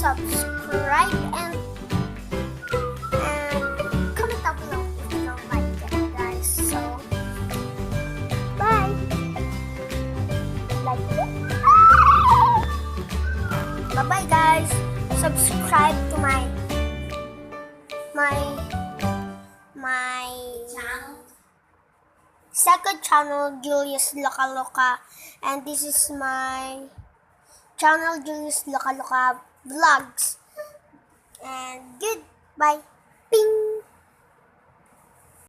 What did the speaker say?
subscribe and comment down below if you don't like it, guys. So, bye. Like it? Bye-bye, guys. Subscribe to my second channel, Julius Loka Loka, and this is my channel, Julius Loka Loka Vlogs. And goodbye. Ping.